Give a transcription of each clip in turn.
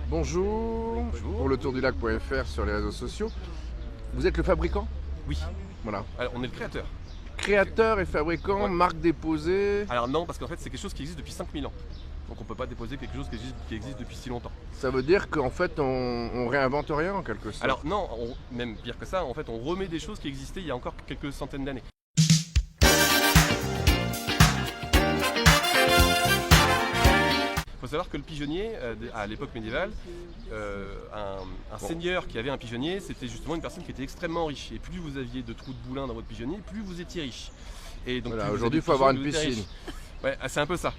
Bonjour, Bonjour. pour le tourdulac.fr sur les réseaux sociaux. Vous êtes le fabricant? Oui. Voilà. Alors, on est le créateur. Créateur et fabricant, Ouais. marque déposée. Alors non, parce qu'en fait, c'est quelque chose qui existe depuis 5000 ans. Donc on ne peut pas déposer quelque chose qui existe depuis si longtemps. Ça veut dire qu'en fait on réinvente rien en quelque sorte. Alors non, même pire que ça, en fait, on remet des choses qui existaient il y a encore quelques centaines d'années. Il faut savoir que le pigeonnier, à l'époque médiévale, un seigneur qui avait un pigeonnier, c'était justement une personne qui était extrêmement riche. Et plus vous aviez de trous de boulin dans votre pigeonnier, plus vous étiez riche. Et donc Voilà, plus vous aujourd'hui aviez il de faut avoir une pigeons, plus vous étiez piscine. riche. Ouais, c'est un peu ça.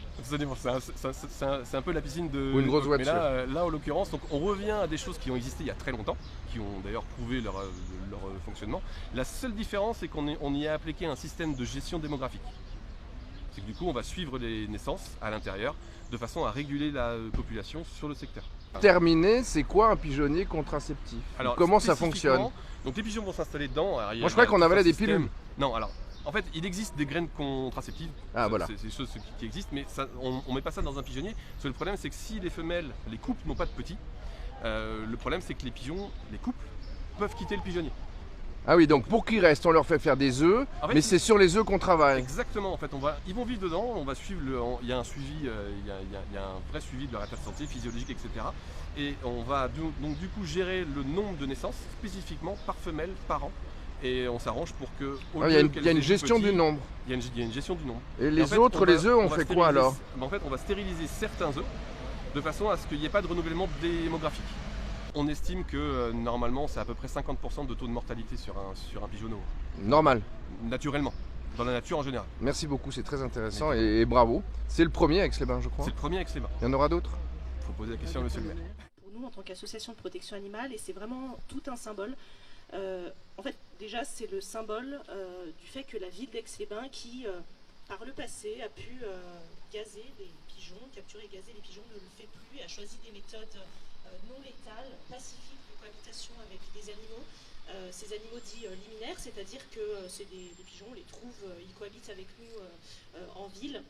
C'est un peu la piscine de. Ou une grosse Mais voiture. là, en l'occurrence, donc on revient à des choses qui ont existé il y a très longtemps, qui ont d'ailleurs prouvé leur fonctionnement. La seule différence, c'est qu'on y a appliqué un système de gestion démographique. C'est que du coup, on va suivre les naissances à l'intérieur, de façon à réguler la population sur le secteur. Terminé, c'est quoi un pigeonnier contraceptif? Comment ça fonctionne? spécifiquement, donc les pigeons vont s'installer dedans. Alors, Moi je croyais qu'on avalait des pilules. Non, alors en fait, il existe des graines contraceptives. Ah, voilà. C'est des choses qui existent, mais ça, on ne met pas ça dans un pigeonnier. Parce que le problème, c'est que si les femelles, les couples n'ont pas de petits, le problème, c'est que les pigeons, les couples, peuvent quitter le pigeonnier. Ah oui, donc pour qu'ils restent, on leur fait faire des œufs, En fait, mais c'est sur les œufs qu'on travaille. Exactement, en fait, ils vont vivre dedans, on va suivre il y a un suivi, il y a un vrai suivi de leur état de santé physiologique, etc. Et on va donc du coup gérer le nombre de naissances spécifiquement par femelle, par an. Et on s'arrange pour que. Il y a une gestion du nombre. Il y a une gestion du nombre. Et les en fait, autres, les œufs, on fait quoi alors? En fait, on va stériliser certains œufs de façon à ce qu'il n'y ait pas de renouvellement démographique. On estime que normalement, c'est à peu près 50% de taux de mortalité sur un pigeonneau. Normal. Naturellement, dans la nature en général. Merci beaucoup, c'est très intéressant et bravo. C'est le premier avec les bains, je crois. C'est le premier avec les bains. Il y en aura d'autres? Il faut poser la question à monsieur le maire. Pour nous, en tant qu'association de protection animale, et c'est vraiment tout un symbole. En fait, déjà, c'est le symbole du fait que la ville d'Aix-les-Bains, qui par le passé a pu gazer les pigeons, capturer et gazer les pigeons, ne le fait plus et a choisi des méthodes non létales, pacifiques de cohabitation avec les animaux. Ces animaux dits liminaires, c'est-à-dire que c'est des pigeons, on les trouve, ils cohabitent avec nous en ville.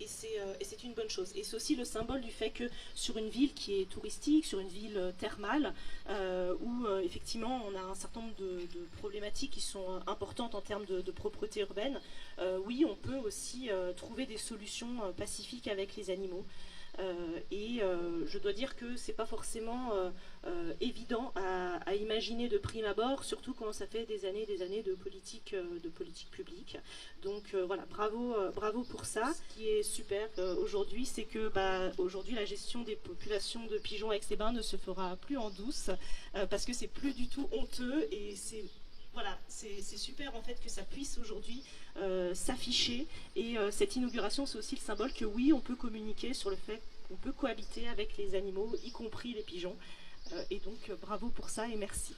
Et c'est une bonne chose. Et c'est aussi le symbole du fait que sur une ville qui est touristique, sur une ville thermale, où effectivement on a un certain nombre de problématiques qui sont importantes en termes de propreté urbaine, oui, on peut aussi trouver des solutions pacifiques avec les animaux. Je dois dire que c'est pas forcément évident à imaginer de prime abord, surtout quand ça fait des années de politique publique. Donc voilà, bravo pour ça. Ce qui est super aujourd'hui, c'est que aujourd'hui la gestion des populations de pigeons à Aix-les-Bains ne se fera plus en douce, parce que c'est plus du tout honteux et c'est super en fait que ça puisse aujourd'hui s'afficher. Et cette inauguration, c'est aussi le symbole que oui, on peut communiquer sur le fait qu'on peut cohabiter avec les animaux, y compris les pigeons. Et donc bravo pour ça et merci.